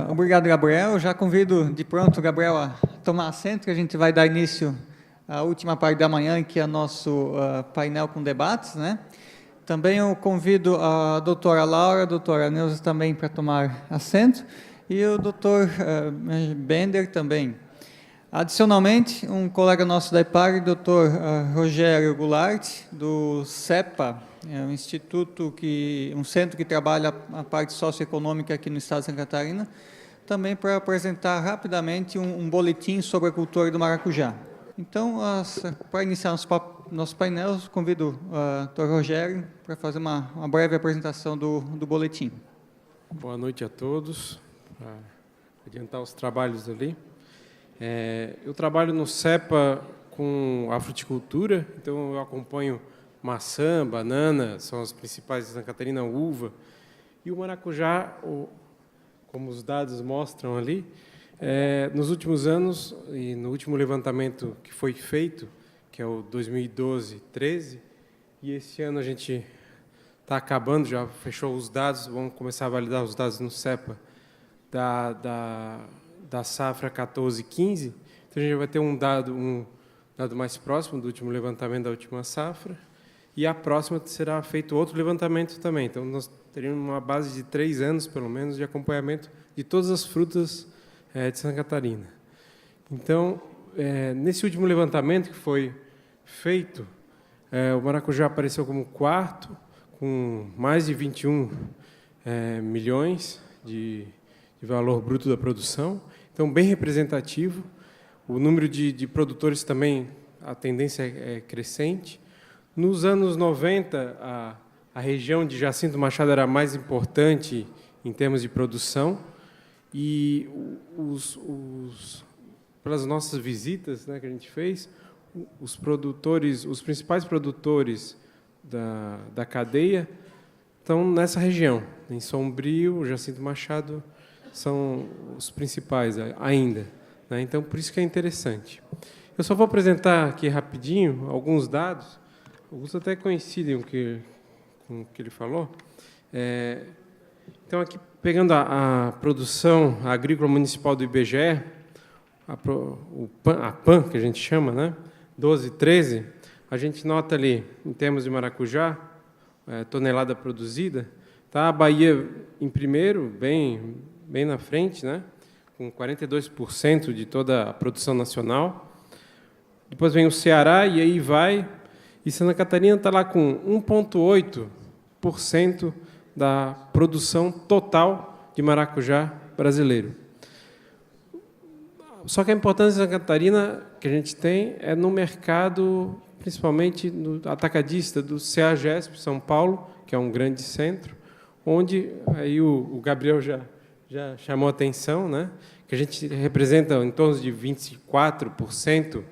Obrigado, Gabriel. Já convido de pronto o Gabriel a tomar assento, que a gente vai dar início à última parte da manhã, que é nosso painel com debates, né? Também eu convido a doutora Laura, a doutora Neuza também para tomar assento, e o doutor Bender também. Adicionalmente, um colega nosso da IPAG, doutor Rogério Goulart, do CEPA, um centro que trabalha a parte socioeconômica aqui no estado de Santa Catarina, também para apresentar rapidamente um boletim sobre a cultura do maracujá. Então, para iniciar nosso painel, convido o doutor Rogério para fazer uma breve apresentação do boletim. Boa noite a todos. Para adiantar os trabalhos ali. Eu trabalho no CEPA com a fruticultura, então eu acompanho maçã, banana, são as principais de Santa Catarina, uva. E o maracujá, como os dados mostram ali, nos últimos anos, e no último levantamento que foi feito, que é o 2012-13, e esse ano a gente está acabando, já fechou os dados, vamos começar a validar os dados no CEPA da safra 14-15, então a gente vai ter um dado mais próximo do último levantamento da última safra, e a próxima será feito outro levantamento também. Então, nós teríamos uma base de 3 anos, pelo menos, de acompanhamento de todas as frutas de Santa Catarina. Então, nesse último levantamento que foi feito, o maracujá apareceu como quarto, com mais de 21 milhões de valor bruto da produção, então bem representativo. O número de produtores também, a tendência é crescente. Nos anos 90, a região de Jacinto Machado era a mais importante em termos de produção, e pelas nossas visitas, né, que a gente fez, os principais produtores da cadeia estão nessa região. Em Sombrio, Jacinto Machado são os principais ainda, né? Então, por isso que é interessante. Eu só vou apresentar aqui rapidinho alguns dados, alguns até coincidem com o que ele falou. Então, aqui, pegando a produção agrícola municipal do IBGE, a PAN, que a gente chama, né? 12-13, a gente nota ali, em termos de maracujá, tonelada produzida, tá a Bahia em primeiro, bem na frente, né? Com 42% de toda a produção nacional. Depois vem o Ceará, e aí vai. E Santa Catarina está lá com 1,8% da produção total de maracujá brasileiro. Só que a importância da Santa Catarina que a gente tem é no mercado, principalmente no atacadista do CEAGESP, São Paulo, que é um grande centro, onde aí o Gabriel já chamou a atenção, né? Que a gente representa em torno de 24%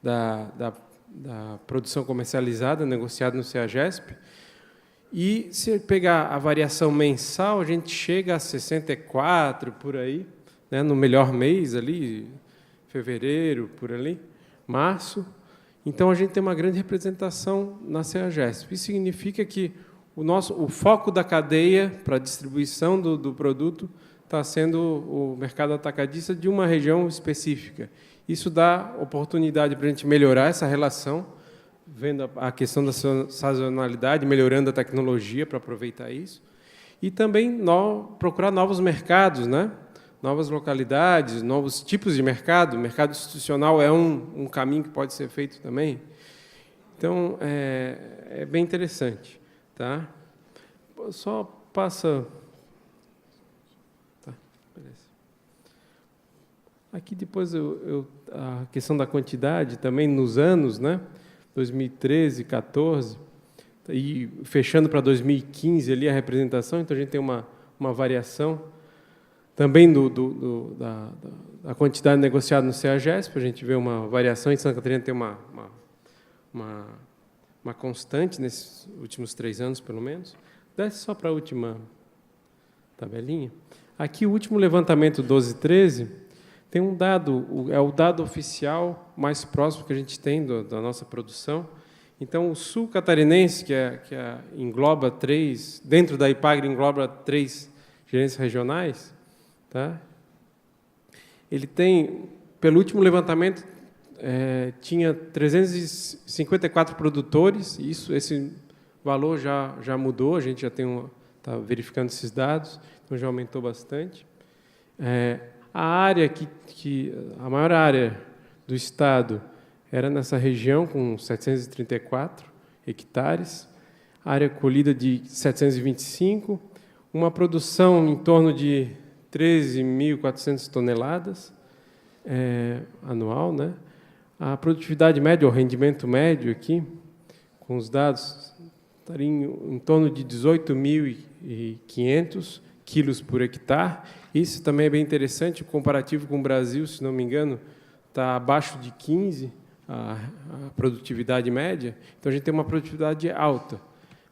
da produção comercializada, negociada no CEAGESP. E, se pegar a variação mensal, a gente chega a 64%, por aí, né? No melhor mês, ali, fevereiro, por ali, março. Então, a gente tem uma grande representação na CEAGESP. Isso significa que o foco da cadeia para a distribuição do produto está sendo o mercado atacadista de uma região específica. Isso dá oportunidade para a gente melhorar essa relação, vendo a questão da sazonalidade, melhorando a tecnologia para aproveitar isso, e também procurar novos mercados, né? Novas localidades, novos tipos de mercado. O mercado institucional é um caminho que pode ser feito também. Então, é bem interessante. Tá? Só passa... Tá, beleza. Aqui depois a questão da quantidade também nos anos, né? 2013, 14, e fechando para 2015 ali a representação, então a gente tem uma variação também da quantidade negociada no CEAGESP, a gente vê uma variação, em Santa Catarina tem uma constante nesses últimos 3 anos, pelo menos. Desce só para a última tabelinha. Aqui, o último levantamento 12-13, tem um dado, é o dado oficial mais próximo que a gente tem da nossa produção. Então, o sul catarinense, que engloba 3, dentro da IPAGRE, engloba 3 gerências regionais, tá? Ele tem, pelo último levantamento, tinha 354 produtores, esse valor já mudou, a gente já está verificando esses dados, então já aumentou bastante. A área a maior área do estado era nessa região, com 734 hectares, área colhida de 725, uma produção em torno de 13.400 toneladas anual, né? A produtividade média, o rendimento médio aqui, com os dados, estaria em torno de 18.500 quilos por hectare. Isso também é bem interessante, o comparativo com o Brasil, se não me engano, está abaixo de 15 a produtividade média, então a gente tem uma produtividade alta.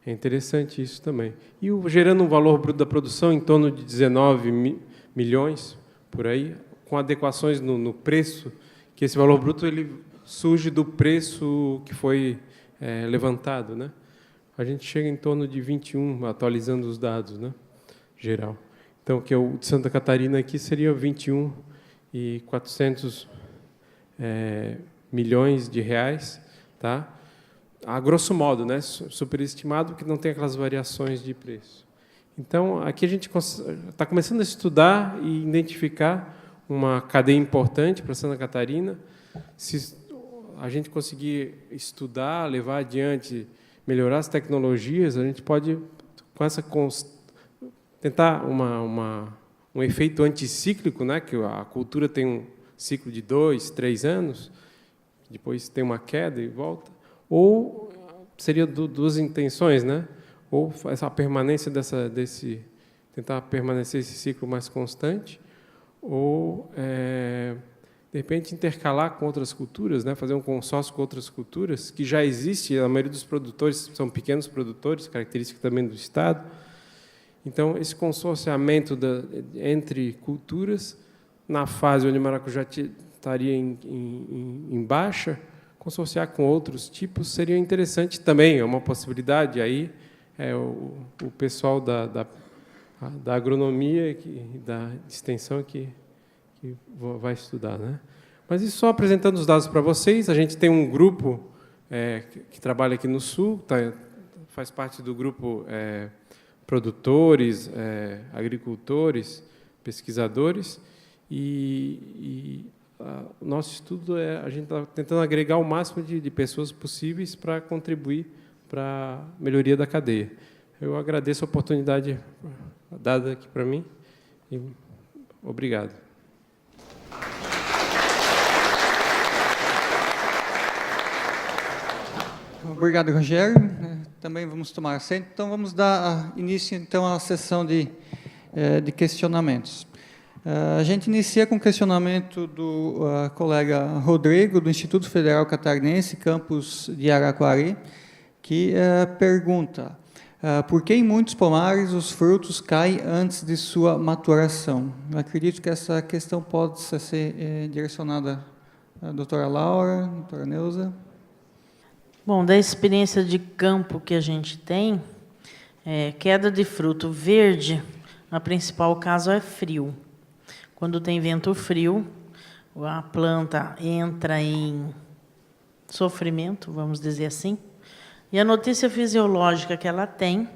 É interessante isso também. E gerando um valor bruto da produção em torno de 19 milhões, por aí, com adequações no preço, que esse valor bruto ele surge do preço que foi levantado, né? A gente chega em torno de 21, atualizando os dados, né? Geral. Então, que o de Santa Catarina aqui seria 21.400 milhões de reais, tá? A grosso modo, né? Superestimado, porque não tem aquelas variações de preço. Então, aqui a gente está começando a estudar e identificar uma cadeia importante para Santa Catarina. Se a gente conseguir estudar, levar adiante, melhorar as tecnologias, a gente pode, com essa tentar um efeito anticíclico, né? Que a cultura tem um ciclo de 2, 3 anos, depois tem uma queda e volta. Ou seria duas intenções, né? Ou essa permanência tentar permanecer esse ciclo mais constante, ou de repente intercalar com outras culturas, né? Fazer um consórcio com outras culturas que já existe. A maioria dos produtores são pequenos produtores, característica também do estado. Então, esse consorciamento entre culturas, na fase onde o maracujá estaria em baixa, consorciar com outros tipos seria interessante também, é uma possibilidade. Aí o pessoal da agronomia e da extensão que vai estudar, né? Mas isso só apresentando os dados para vocês. A gente tem um grupo que trabalha aqui no Sul, faz parte do grupo produtores, agricultores, pesquisadores, e o nosso estudo a gente está tentando agregar o máximo de pessoas possíveis para contribuir para a melhoria da cadeia. Eu agradeço a oportunidade dada aqui para mim e obrigado. Obrigado, Rogério. Também vamos tomar assento. Então, vamos dar início então à sessão de questionamentos. A gente inicia com o questionamento do colega Rodrigo, do Instituto Federal Catarinense, campus de Araquari, que pergunta: por que em muitos pomares os frutos caem antes de sua maturação? Eu acredito que essa questão pode ser direcionada à doutora Laura, à doutora Neuza. Bom, da experiência de campo que a gente tem, queda de fruto verde, a principal caso é frio. Quando tem vento frio, a planta entra em sofrimento, vamos dizer assim, e a notícia fisiológica que ela tem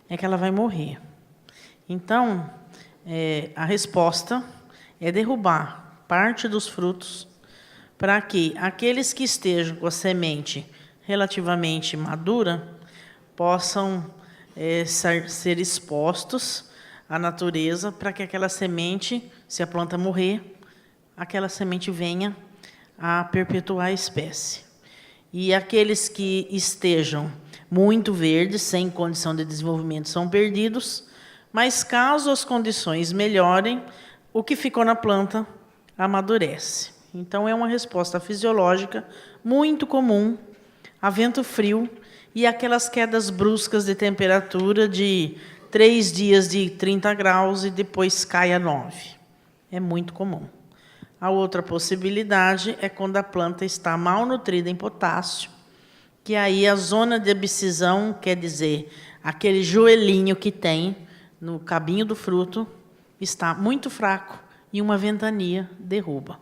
é que ela vai morrer. Então, a resposta é derrubar parte dos frutos para que aqueles que estejam com a semente relativamente madura possam ser expostos à natureza para que aquela semente, se a planta morrer, aquela semente venha a perpetuar a espécie. E aqueles que estejam muito verdes, sem condição de desenvolvimento, são perdidos, mas caso as condições melhorem, o que ficou na planta amadurece. Então, é uma resposta fisiológica muito comum a vento frio e aquelas quedas bruscas de temperatura de 3 dias de 30 graus e depois cai a 9. É muito comum. A outra possibilidade é quando a planta está mal nutrida em potássio, que aí a zona de abscisão, quer dizer, aquele joelhinho que tem no cabinho do fruto, está muito fraco e uma ventania derruba.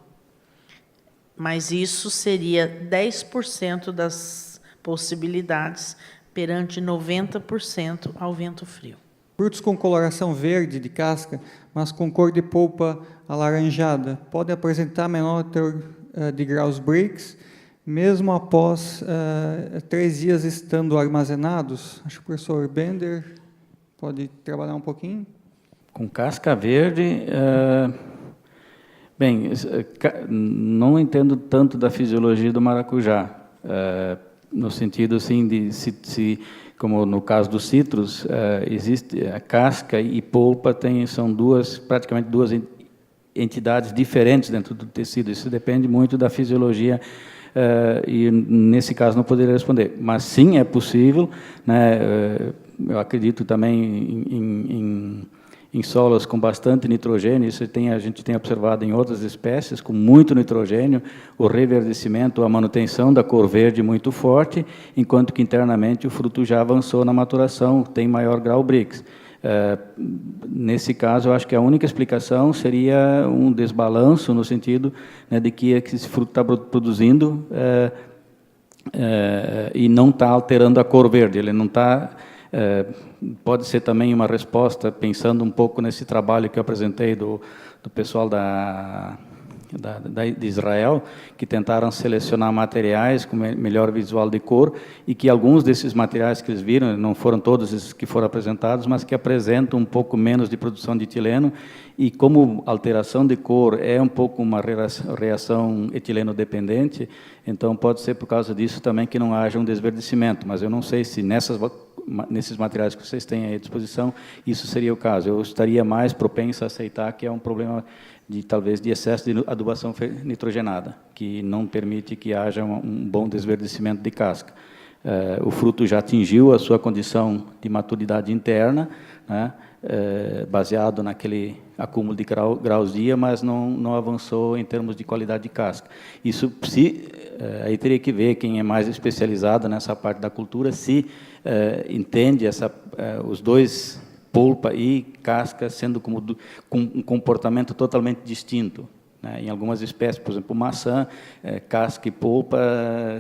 Mas isso seria 10% das possibilidades perante 90% ao vento frio. Frutos com coloração verde de casca, mas com cor de polpa alaranjada, podem apresentar menor teor de graus Brix, mesmo após 3 dias estando armazenados. Acho que o professor Bender pode trabalhar um pouquinho. Com casca verde, bem, não entendo tanto da fisiologia do maracujá, no sentido assim de se como no caso dos citros, existe a casca e polpa são praticamente duas entidades diferentes dentro do tecido. Isso depende muito da fisiologia e nesse caso não poderia responder. Mas sim é possível, né? Eu acredito também em solos com bastante nitrogênio, isso a gente tem observado em outras espécies, com muito nitrogênio, o reverdecimento, a manutenção da cor verde muito forte, enquanto que internamente o fruto já avançou na maturação, tem maior grau Brix. Nesse caso, eu acho que a única explicação seria um desbalanço, no sentido, né, de que esse fruto está produzindo e não está alterando a cor verde, ele não está... pode ser também uma resposta, pensando um pouco nesse trabalho que eu apresentei do pessoal de Israel, que tentaram selecionar materiais com melhor visual de cor, e que alguns desses materiais que eles viram, não foram todos esses que foram apresentados, mas que apresentam um pouco menos de produção de etileno, e como alteração de cor é um pouco uma reação etileno-dependente, então pode ser por causa disso também que não haja um desverdecimento, mas eu não sei se nesses materiais que vocês têm aí à disposição, isso seria o caso. Eu estaria mais propenso a aceitar que é um problema talvez de excesso de adubação nitrogenada, que não permite que haja um bom desverdecimento de casca. O fruto já atingiu a sua condição de maturidade interna, né, baseado naquele acúmulo de graus dia, mas não avançou em termos de qualidade de casca. Isso, aí teria que ver quem é mais especializado nessa parte da cultura, se entende os dois, polpa e casca, sendo com um comportamento totalmente distinto. Em algumas espécies, por exemplo, maçã, casca e polpa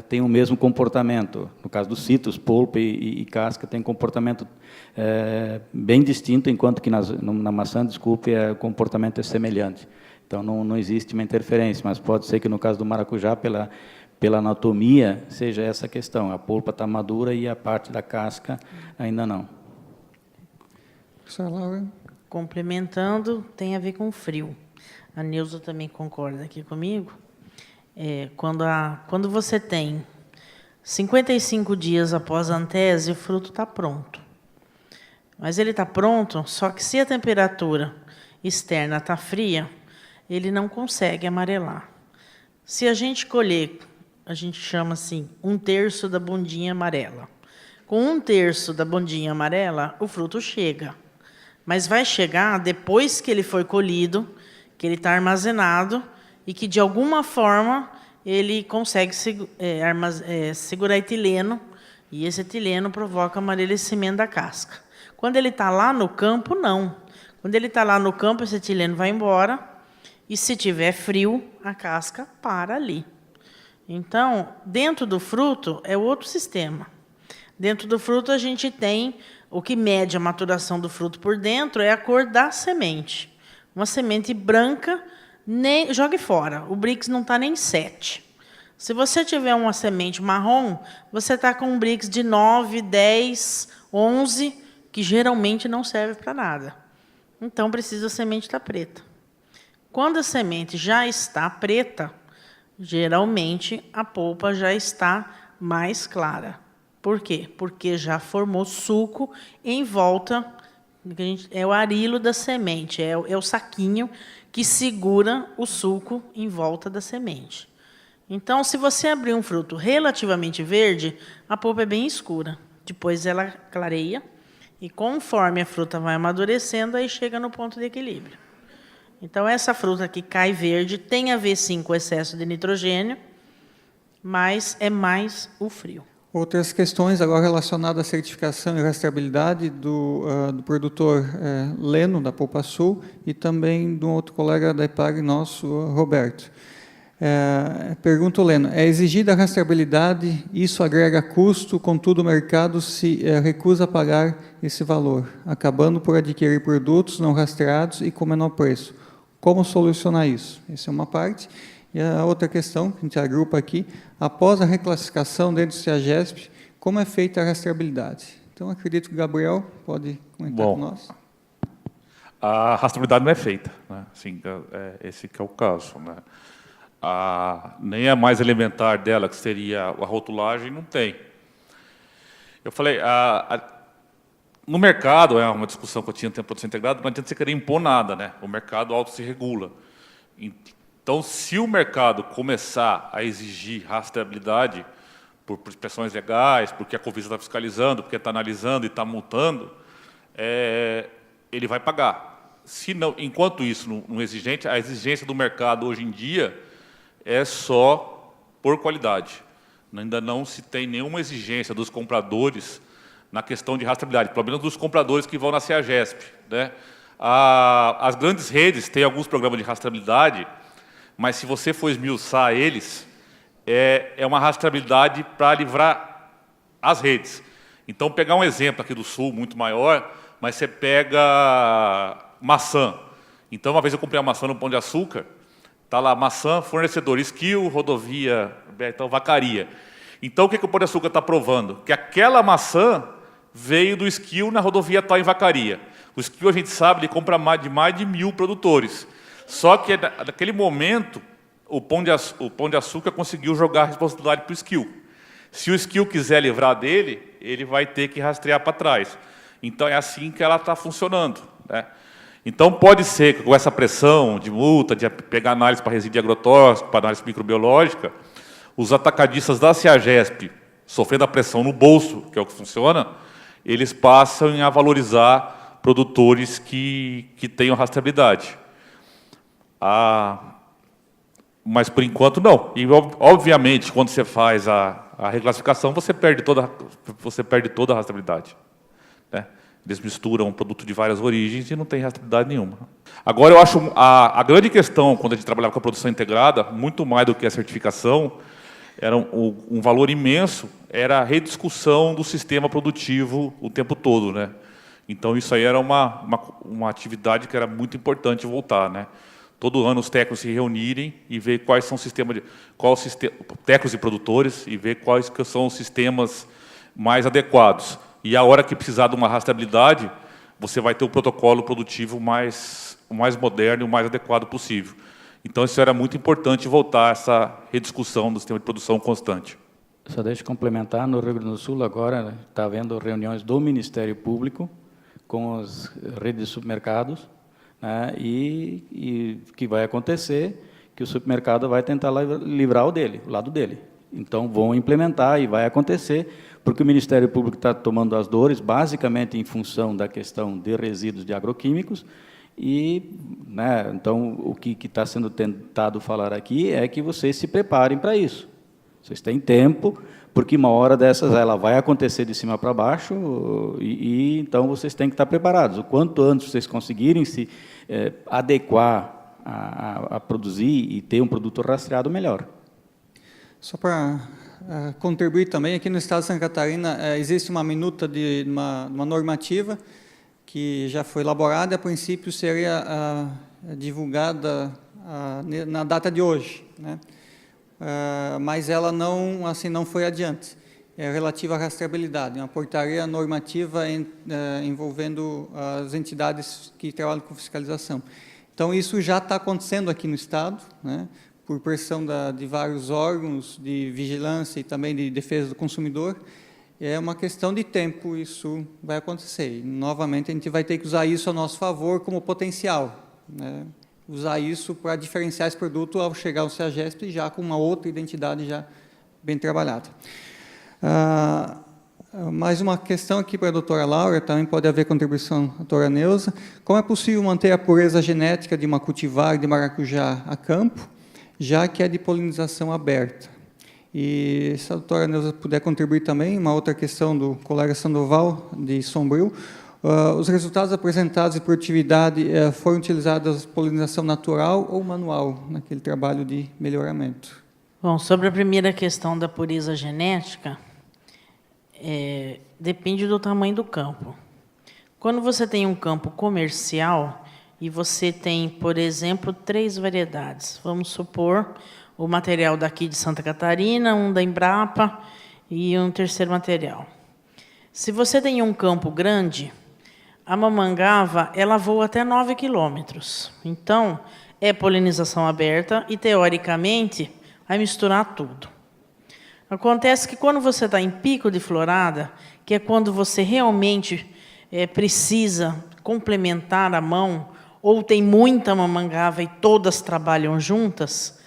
têm o mesmo comportamento. No caso dos citros, polpa e casca têm comportamento bem distinto, enquanto que na maçã, desculpe, o comportamento é semelhante. Então, não existe uma interferência, mas pode ser que no caso do maracujá, pela anatomia, seja essa questão. A polpa está madura e a parte da casca ainda não. Professora Laura? Complementando, tem a ver com frio. A Neuza também concorda aqui comigo. Quando você tem 55 dias após a antese, o fruto está pronto. Mas ele está pronto, só que se a temperatura externa está fria, ele não consegue amarelar. Se a gente colher, a gente chama assim, 1/3 da bundinha amarela. Com 1/3 da bundinha amarela, o fruto chega. Mas vai chegar depois que ele foi colhido, que ele está armazenado e que, de alguma forma, ele consegue segurar etileno, e esse etileno provoca amarelecimento da casca. Quando ele está lá no campo, não. Quando ele está lá no campo, esse etileno vai embora, e se tiver frio, a casca para ali. Então, dentro do fruto, é outro sistema. Dentro do fruto, a gente tem o que mede a maturação do fruto por dentro, é a cor da semente. Uma semente branca, jogue fora. O Brix não está nem 7. Se você tiver uma semente marrom, você está com um Brix de 9, 10, 11, que geralmente não serve para nada. Então, precisa a semente estar preta. Quando a semente já está preta, geralmente a polpa já está mais clara. Por quê? Porque já formou suco em volta, é o arilo da semente, é o saquinho que segura o suco em volta da semente. Então, se você abrir um fruto relativamente verde, a polpa é bem escura. Depois ela clareia, e conforme a fruta vai amadurecendo, aí chega no ponto de equilíbrio. Então, essa fruta que cai verde tem a ver, sim, com excesso de nitrogênio, mas é mais o frio. Outras questões agora relacionadas à certificação e rastreabilidade do produtor Leno, da Polpa Sul, e também de um outro colega da EPAG nosso, Roberto. Pergunta o Leno, é exigida a rastreabilidade, isso agrega custo, contudo o mercado se recusa a pagar esse valor, acabando por adquirir produtos não rastreados e com menor preço. Como solucionar isso? Essa é uma parte. E a outra questão, que a gente agrupa aqui, após a reclassificação dentro do CEAGESP, como é feita a rastreabilidade? Então, acredito que o Gabriel pode comentar com nós. A rastreabilidade não é feita, né? Assim, esse que é o caso, né? Nem a mais elementar dela, que seria a rotulagem, não tem. Eu falei, no mercado, é uma discussão que eu tinha no tempo de produção integrada, não adianta você querer impor nada, né? O mercado auto se regula. Então, se o mercado começar a exigir rastreabilidade por pressões legais, porque a Covisa está fiscalizando, porque está analisando e está multando, ele vai pagar. Se não, enquanto isso não exigente, a exigência do mercado hoje em dia é só por qualidade. Ainda não se tem nenhuma exigência dos compradores na questão de rastreabilidade, pelo menos dos compradores que vão na CEAGESP, né? As grandes redes têm alguns programas de rastreabilidade, mas se você for esmiuçar eles, é uma rastreabilidade para livrar as redes. Então, pegar um exemplo aqui do Sul, muito maior, mas você pega maçã. Então, uma vez eu comprei uma maçã no Pão de Açúcar, está lá, maçã, fornecedor, Skill, rodovia, então, Vacaria. Então, o que o Pão de Açúcar está provando? Que aquela maçã veio do Skill na rodovia tal em Vacaria. O Skill, a gente sabe, ele compra mais de 1.000 produtores. Só que, naquele momento, o Pão de Açúcar conseguiu jogar a responsabilidade para o Skill. Se o Skill quiser livrar dele, ele vai ter que rastrear para trás. Então, é assim que ela está funcionando, né? Então, pode ser que com essa pressão de multa, de pegar análise para resíduo agrotóxico, para análise microbiológica, os atacadistas da CEAGESP, sofrendo a pressão no bolso, que é o que funciona, eles passam a valorizar produtores que tenham rastreabilidade. Mas, por enquanto, não. E, obviamente, quando você faz a reclassificação, você perde toda a rastreabilidade, né? Eles misturam um produto de várias origens e não tem rastreabilidade nenhuma. Agora, eu acho a grande questão, quando a gente trabalhava com a produção integrada, muito mais do que a certificação, era um valor imenso, era a rediscussão do sistema produtivo o tempo todo, né? Então, isso aí era uma atividade que era muito importante voltar, né? Todo ano os técnicos se reunirem e ver quais são técnicos e produtores e ver quais que são os sistemas mais adequados. E a hora que precisar de uma rastreabilidade, você vai ter o protocolo produtivo o mais moderno e o mais adequado possível. Então, isso era muito importante voltar a essa rediscussão do sistema de produção constante. Só deixa eu complementar, no Rio Grande do Sul agora está havendo reuniões do Ministério Público com as redes de supermercados, né, e que vai acontecer que o supermercado vai tentar livrar o lado dele. Então, vão implementar e vai acontecer, porque o Ministério Público está tomando as dores, basicamente em função da questão de resíduos de agroquímicos, e, né, então, o que está sendo tentado falar aqui é que vocês se preparem para isso. Vocês têm tempo, porque uma hora dessas ela vai acontecer de cima para baixo, e então vocês têm que estar preparados. O quanto antes vocês conseguirem se adequar a produzir e ter um produto rastreado, melhor. Só para contribuir também, aqui no estado de Santa Catarina existe uma minuta de uma normativa que já foi elaborada, a princípio seria divulgada na data de hoje, né? Mas ela não foi adiante. É relativa à rastreabilidade, uma portaria normativa envolvendo as entidades que trabalham com fiscalização. Então, isso já está acontecendo aqui no Estado, né, por pressão de vários órgãos de vigilância e também de defesa do consumidor. É uma questão de tempo, isso vai acontecer. E, novamente, a gente vai ter que usar isso a nosso favor como potencial, né? Usar isso para diferenciar esse produto ao chegar ao CEAGESP já com uma outra identidade já bem trabalhada. Mais uma questão aqui para a doutora Laura, também pode haver contribuição da doutora Neuza. Como é possível manter a pureza genética de uma cultivar de maracujá a campo, já que é de polinização aberta? E se a doutora Neuza puder contribuir também, uma outra questão do colega Sandoval, de Sombrio, os resultados apresentados de produtividade foram utilizados polinização natural ou manual naquele trabalho de melhoramento? Bom, sobre a primeira questão da pureza genética, depende do tamanho do campo. Quando você tem um campo comercial e você tem, por exemplo, 3 variedades, vamos supor o material daqui de Santa Catarina, um da Embrapa e um terceiro material. Se você tem um campo grande, a mamangava ela voa até 9 quilômetros. Então, é polinização aberta e, teoricamente, vai misturar tudo. Acontece que quando você está em pico de florada, que é quando você realmente precisa complementar a mão, ou tem muita mamangava e todas trabalham juntas,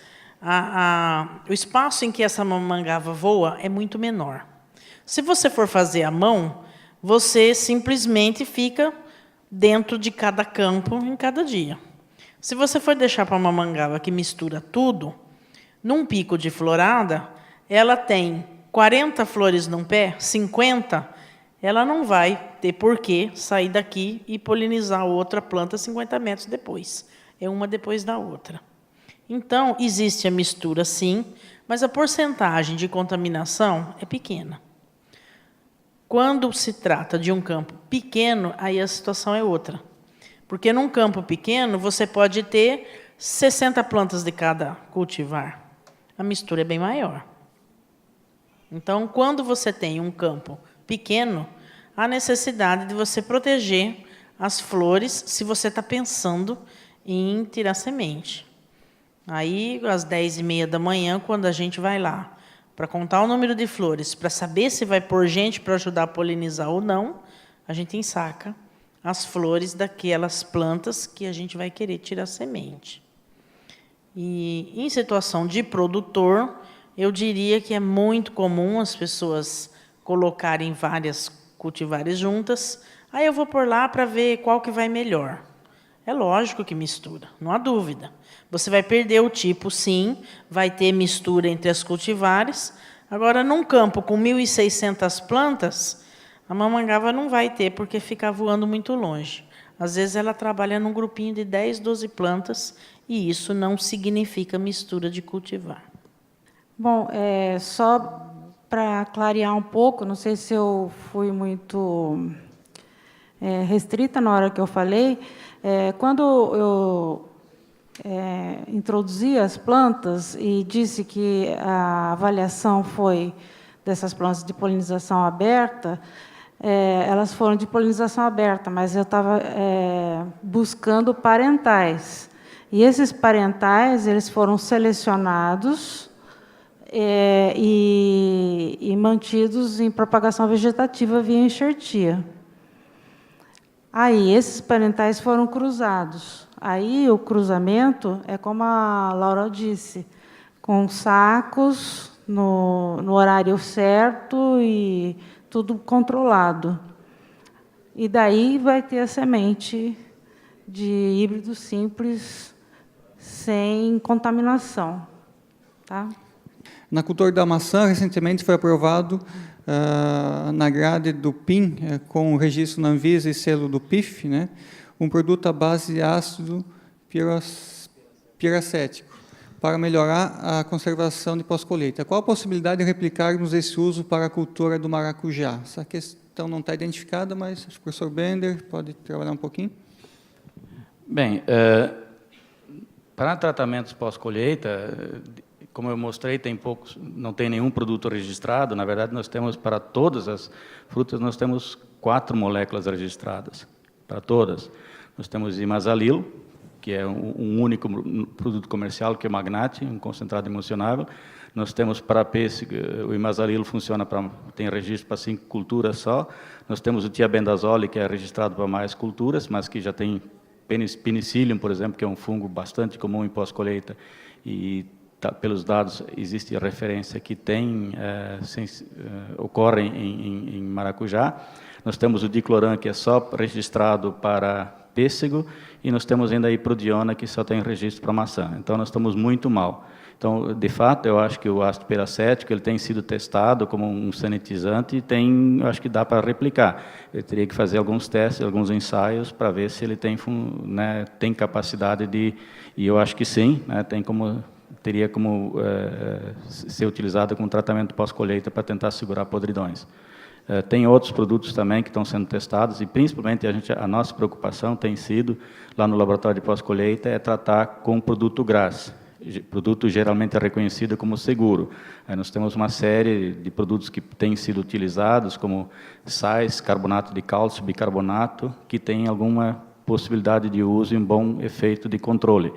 o espaço em que essa mamangava voa é muito menor. Se você for fazer à mão, você simplesmente fica dentro de cada campo em cada dia. Se você for deixar para uma mamangava que mistura tudo, num pico de florada, ela tem 40 flores num pé, 50, ela não vai ter por que sair daqui e polinizar outra planta 50 metros depois. É uma depois da outra. Então, existe a mistura, sim, mas a porcentagem de contaminação é pequena. Quando se trata de um campo pequeno, aí a situação é outra. Porque num campo pequeno, você pode ter 60 plantas de cada cultivar. A mistura é bem maior. Então, quando você tem um campo pequeno, há necessidade de você proteger as flores se você está pensando em tirar semente. Aí, às 10h30 da manhã, quando a gente vai lá para contar o número de flores, para saber se vai pôr gente para ajudar a polinizar ou não, a gente ensaca as flores daquelas plantas que a gente vai querer tirar semente. E, em situação de produtor, eu diria que é muito comum as pessoas colocarem várias cultivares juntas. Aí eu vou pôr lá para ver qual que vai melhor. É lógico que mistura, não há dúvida. Você vai perder o tipo, sim, vai ter mistura entre as cultivares. Agora, num campo com 1.600 plantas, a mamangava não vai ter, porque fica voando muito longe. Às vezes, ela trabalha num grupinho de 10, 12 plantas, e isso não significa mistura de cultivar. Bom, só para clarear um pouco, não sei se eu fui muito restrita na hora que eu falei, quando eu introduzi as plantas e disse que a avaliação foi dessas plantas de polinização aberta, elas foram de polinização aberta, mas eu estava buscando parentais. E esses parentais eles foram selecionados e mantidos em propagação vegetativa via enxertia. Aí, esses parentais foram cruzados. Aí, o cruzamento é como a Laura disse, com sacos, no horário certo e tudo controlado. E daí vai ter a semente de híbrido simples, sem contaminação. Tá? Na cultura da maçã, recentemente foi aprovado na grade do PIN, com o registro na Anvisa e selo do PIF, né, um produto à base de ácido piracético, para melhorar a conservação de pós-colheita. Qual a possibilidade de replicarmos esse uso para a cultura do maracujá? Essa questão não está identificada, mas o professor Bender pode trabalhar um pouquinho. Bem, para tratamentos pós-colheita, como eu mostrei, tem poucos, não tem nenhum produto registrado. Na verdade, nós temos para todas as frutas, nós temos 4 moléculas registradas, para todas. Nós temos imazalil, que é um único produto comercial, que é Magnate, um concentrado emulsionável. Nós temos para pêssego, o imazalil funciona tem registro para 5 culturas só. Nós temos o tiabendazole, que é registrado para mais culturas, mas que já tem penicillium, por exemplo, que é um fungo bastante comum em pós-colheita, e pelos dados existe a referência que ocorrem em maracujá. Nós temos o dicloran, que é só registrado para pêssego, e nós temos ainda a Iprodiona, que só tem registro para maçã. Então, nós estamos muito mal. Então, de fato, eu acho que o ácido peracético ele tem sido testado como um sanitizante e eu acho que dá para replicar. Eu teria que fazer alguns testes, alguns ensaios para ver se ele tem, né, tem capacidade de, e eu acho que sim, né, teria como ser utilizado como tratamento pós-colheita para tentar segurar podridões. Tem outros produtos também que estão sendo testados e, principalmente, a nossa preocupação tem sido, lá no laboratório de pós-colheita, é tratar com produto GRAS, produto geralmente reconhecido como seguro. Nós temos uma série de produtos que têm sido utilizados, como sais, carbonato de cálcio, bicarbonato, que têm alguma possibilidade de uso e um bom efeito de controle.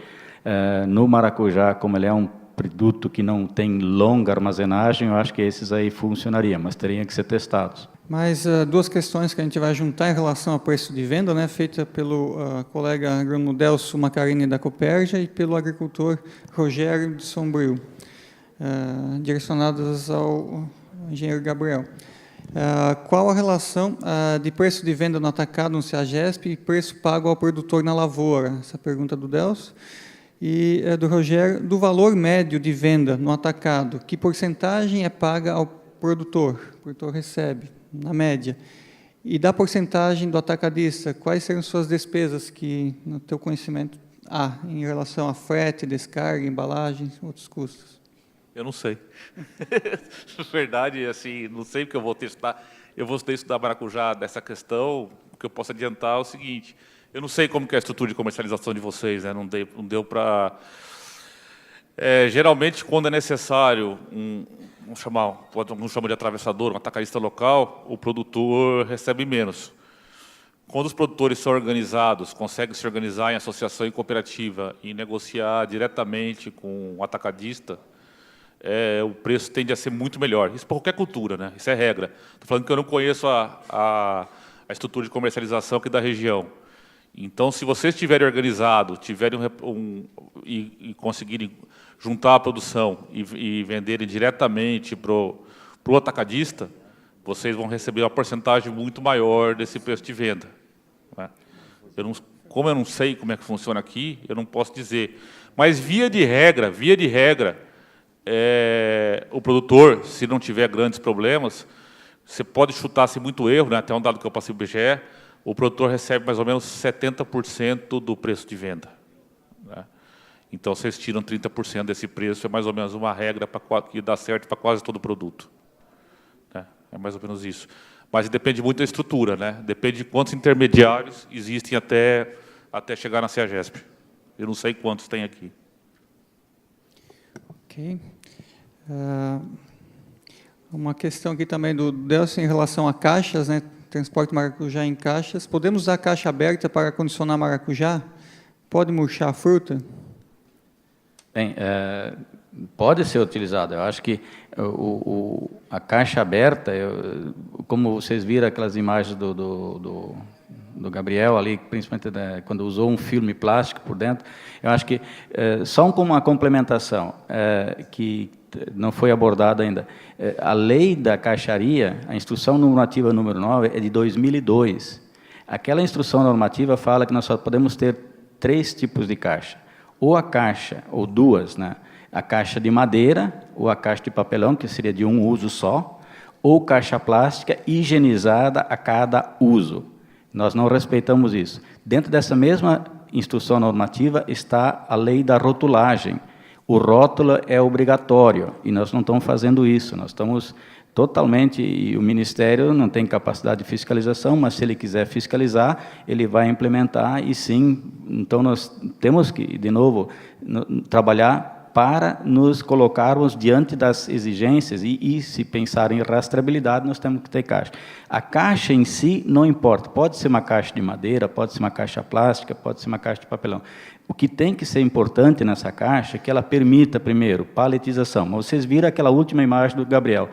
No maracujá, como ele é um produto que não tem longa armazenagem, eu acho que esses aí funcionariam, mas teriam que ser testados. Mais duas questões que a gente vai juntar em relação ao preço de venda, né, feita pelo colega agrônomo Delcio Macarini da Cooperja e pelo agricultor Rogério de Sombrio, direcionadas ao engenheiro Gabriel. Qual a relação de preço de venda no atacado no CEAGESP e preço pago ao produtor na lavoura? Essa pergunta do Delcio. E do Rogério, do valor médio de venda no atacado, que porcentagem é paga ao produtor? O produtor recebe, na média. E da porcentagem do atacadista, quais seriam suas despesas que, no teu conhecimento, há em relação a frete, descarga, embalagem, outros custos? Eu não sei. Na verdade, assim, não sei porque eu vou testar. Eu vou estudar maracujá dessa questão. O que eu posso adiantar é o seguinte: eu não sei como que é a estrutura de comercialização de vocês, né? Não deu para... geralmente, quando é necessário, vamos chamar de atravessador, um atacadista local, o produtor recebe menos. Quando os produtores são organizados, conseguem se organizar em associação e cooperativa e negociar diretamente com o atacadista, o preço tende a ser muito melhor. Isso para qualquer cultura, né? Isso é regra. Estou falando que eu não conheço a estrutura de comercialização aqui da região. Então, se vocês estiverem organizados, e conseguirem juntar a produção e venderem diretamente para o atacadista, vocês vão receber uma porcentagem muito maior desse preço de venda, né? Como eu não sei como é que funciona aqui, eu não posso dizer. Mas, via de regra, o produtor, se não tiver grandes problemas, você pode chutar-se muito erro, né? Até um dado que eu passei para o IBGE, o produtor recebe mais ou menos 70% do preço de venda, né? Então, vocês tiram 30% desse preço, é mais ou menos uma regra que dá certo para quase todo produto, né? É mais ou menos isso. Mas depende muito da estrutura, né? Depende de quantos intermediários existem até chegar na CEAGESP. Eu não sei quantos tem aqui. Ok. Uma questão aqui também do Delcio em relação a caixas, né? Transporte maracujá em caixas. Podemos usar caixa aberta para condicionar maracujá? Pode murchar a fruta? Bem, pode ser utilizado. Eu acho que a caixa aberta, como vocês viram aquelas imagens do Gabriel ali, principalmente quando usou um filme plástico por dentro, eu acho que só como uma complementação que não foi abordada ainda. A lei da caixaria, a instrução normativa número 9 é de 2002. Aquela instrução normativa fala que nós só podemos ter 3 tipos de caixa. Ou a caixa, ou duas, né? A caixa de madeira, ou a caixa de papelão, que seria de um uso só, ou caixa plástica higienizada a cada uso. Nós não respeitamos isso. Dentro dessa mesma instrução normativa está a lei da rotulagem. O rótulo é obrigatório, e nós não estamos fazendo isso. Nós estamos totalmente, e o Ministério não tem capacidade de fiscalização, mas se ele quiser fiscalizar, ele vai implementar, e sim, então nós temos que, de novo, trabalhar para nos colocarmos diante das exigências, e se pensar em rastreabilidade, nós temos que ter caixa. A caixa em si não importa, pode ser uma caixa de madeira, pode ser uma caixa plástica, pode ser uma caixa de papelão. O que tem que ser importante nessa caixa é que ela permita, primeiro, paletização. Mas vocês viram aquela última imagem do Gabriel.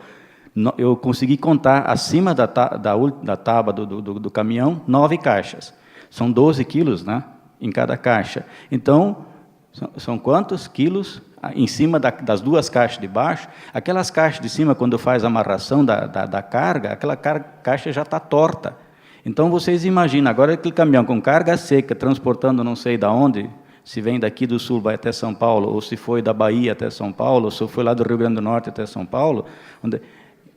Eu consegui contar, acima da tábua do caminhão, 9 caixas. São 12 quilos, né, em cada caixa. Então, são quantos quilos em cima das 2 caixas de baixo? Aquelas caixas de cima, quando faz a amarração da carga, aquela caixa já está torta. Então, vocês imaginam, agora aquele caminhão com carga seca, transportando não sei de onde, se vem daqui do Sul, vai até São Paulo, ou se foi da Bahia até São Paulo, ou se foi lá do Rio Grande do Norte até São Paulo,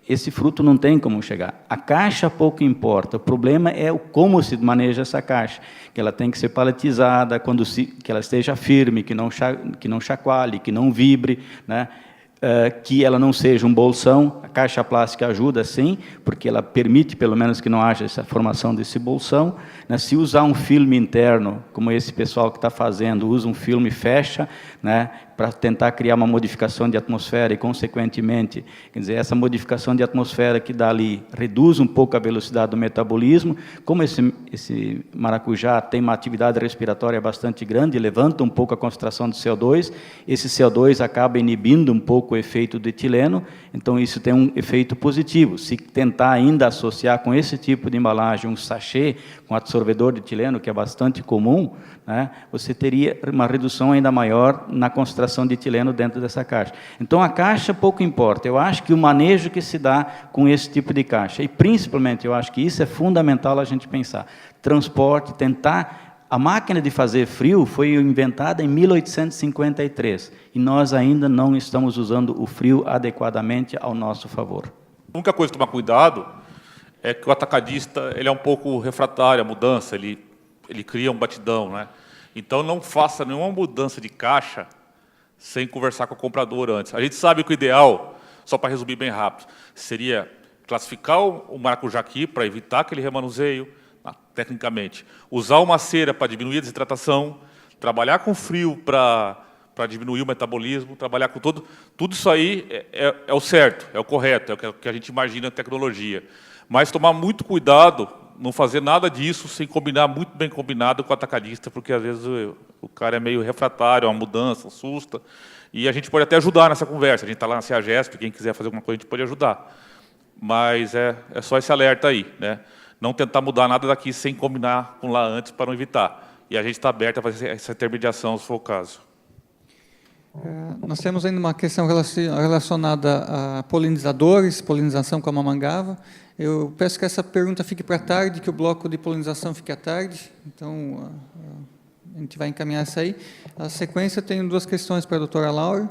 esse fruto não tem como chegar. A caixa pouco importa, o problema é como se maneja essa caixa, que ela tem que ser paletizada, que ela esteja firme, que não chacoalhe, que não vibre, né? Que ela não seja um bolsão. A caixa plástica ajuda, sim, porque ela permite, pelo menos, que não haja essa formação desse bolsão, né? Se usar um filme interno, como esse pessoal que está fazendo, usa um filme e fecha, né, para tentar criar uma modificação de atmosfera e, consequentemente, quer dizer, essa modificação de atmosfera que dá ali reduz um pouco a velocidade do metabolismo. Como esse maracujá tem uma atividade respiratória bastante grande, levanta um pouco a concentração de CO2, esse CO2 acaba inibindo um pouco o efeito do etileno, então isso tem um efeito positivo. Se tentar ainda associar com esse tipo de embalagem um sachê com absorvedor de etileno, que é bastante comum, né, você teria uma redução ainda maior na concentração de etileno dentro dessa caixa. Então, a caixa pouco importa. Eu acho que o manejo que se dá com esse tipo de caixa, e principalmente eu acho que isso é fundamental a gente pensar. Transporte, tentar... A máquina de fazer frio foi inventada em 1853, e nós ainda não estamos usando o frio adequadamente ao nosso favor. A única coisa que tomar cuidado é que o atacadista ele é um pouco refratário à mudança, ele cria um batidão, né? Então, não faça nenhuma mudança de caixa sem conversar com o comprador antes. A gente sabe que o ideal, só para resumir bem rápido, seria classificar o maracujá aqui para evitar aquele remanuseio, tecnicamente. Usar uma cera para diminuir a desidratação, trabalhar com frio para diminuir o metabolismo, trabalhar com tudo isso aí é o certo, é o correto, é o que a gente imagina na tecnologia. Mas tomar muito cuidado, não fazer nada disso sem combinar, muito bem combinado com o atacadista, porque às vezes o cara é meio refratário a uma mudança, assusta, e a gente pode até ajudar nessa conversa. A gente está lá na CEAGESP, quem quiser fazer alguma coisa, a gente pode ajudar. Mas é só esse alerta aí, né? Não tentar mudar nada daqui sem combinar com lá antes, para não evitar. E a gente está aberto a fazer essa intermediação, se for o caso. Nós temos ainda uma questão relacionada a polinizadores, polinização com a mamangava. Eu peço que essa pergunta fique para tarde, que o bloco de polinização fique à tarde. Então, a gente vai encaminhar essa aí. A sequência, tenho duas questões para a doutora Laura.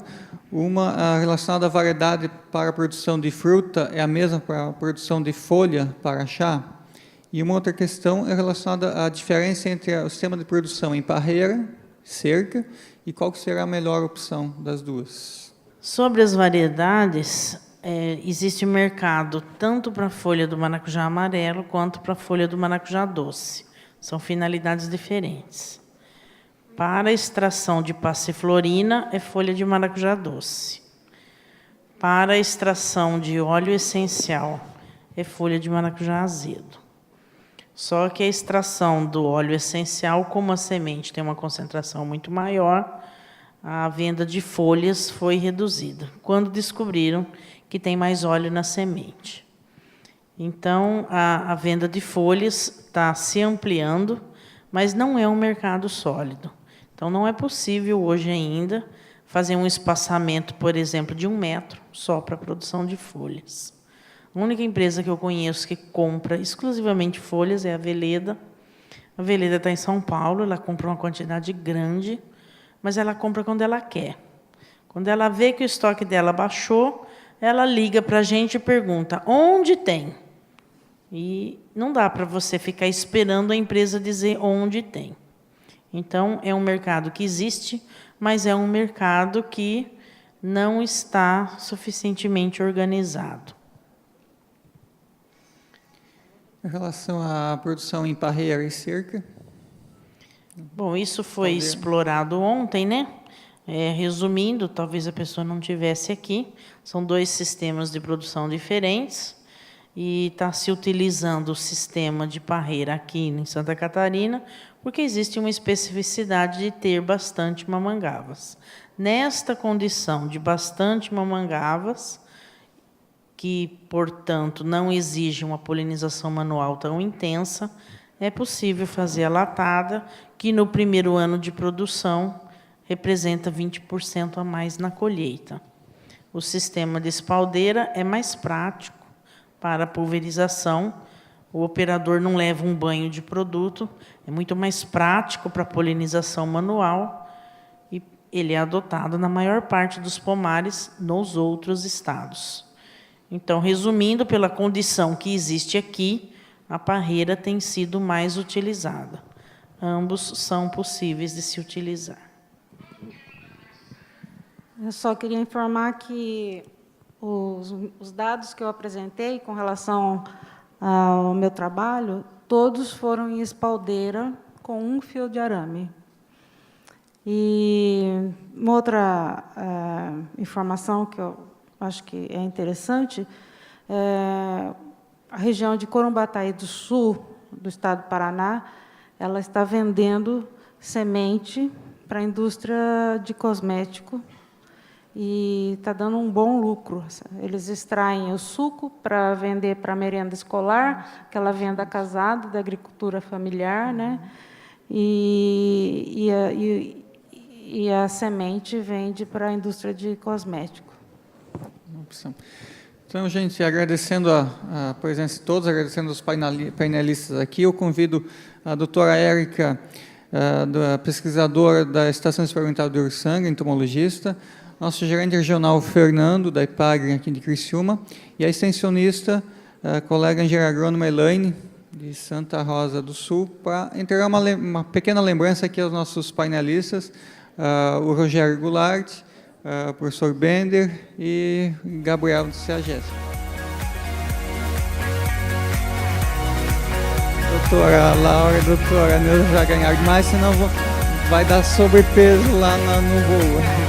Uma relacionada à variedade para a produção de fruta, é a mesma para a produção de folha para chá? E uma outra questão é relacionada à diferença entre o sistema de produção em parreira, cerca, e qual que será a melhor opção das duas? Sobre as variedades, existe mercado tanto para a folha do maracujá amarelo quanto para a folha do maracujá doce. São finalidades diferentes. Para a extração de passiflorina, é folha de maracujá doce. Para a extração de óleo essencial, é folha de maracujá azedo. Só que a extração do óleo essencial, como a semente tem uma concentração muito maior, a venda de folhas foi reduzida, quando descobriram que tem mais óleo na semente. Então, a venda de folhas está se ampliando, mas não é um mercado sólido. Então, não é possível hoje ainda fazer um espaçamento, por exemplo, de 1 metro só para a produção de folhas. A única empresa que eu conheço que compra exclusivamente folhas é a Veleda. A Veleda está em São Paulo, ela compra uma quantidade grande, mas ela compra quando ela quer. Quando ela vê que o estoque dela baixou, ela liga para a gente e pergunta, onde tem? E não dá para você ficar esperando a empresa dizer onde tem. Então, é um mercado que existe, mas é um mercado que não está suficientemente organizado. Em relação à produção em parreira e cerca? Bom, isso foi explorado ontem, né? Resumindo, talvez a pessoa não tivesse aqui, são 2 sistemas de produção diferentes e está se utilizando o sistema de parreira aqui em Santa Catarina, porque existe uma especificidade de ter bastante mamangavas. Nesta condição de bastante mamangavas, que, portanto, não exige uma polinização manual tão intensa, é possível fazer a latada, que no primeiro ano de produção representa 20% a mais na colheita. O sistema de espaldeira é mais prático para a pulverização, o operador não leva um banho de produto, é muito mais prático para a polinização manual e ele é adotado na maior parte dos pomares nos outros estados. Então, resumindo, pela condição que existe aqui, a parreira tem sido mais utilizada. Ambos são possíveis de se utilizar. Eu só queria informar que os dados que eu apresentei com relação ao meu trabalho, todos foram em espaldeira com um fio de arame. E uma outra informação que eu acho que é interessante, a região de Corumbataí do Sul, do estado do Paraná, ela está vendendo semente para a indústria de cosmético e está dando um bom lucro. Eles extraem o suco para vender para a merenda escolar, aquela venda casada da agricultura familiar, né? E a semente vende para a indústria de cosmético. Então, gente, agradecendo a presença de todos, agradecendo os painelistas aqui, eu convido a doutora Érica, pesquisadora da Estação Experimental de Uruçanga, entomologista, nosso gerente regional Fernando, da IPAGRE, aqui de Criciúma, e a extensionista, a colega engenheira agrônoma Elaine, de Santa Rosa do Sul, para entregar uma pequena lembrança aqui aos nossos painelistas, o Rogério Goulart, o professor Bender e Gabriel do CEAGESP. Doutora Laura, doutora Neuza já ganharam demais, senão vai dar sobrepeso lá no voo.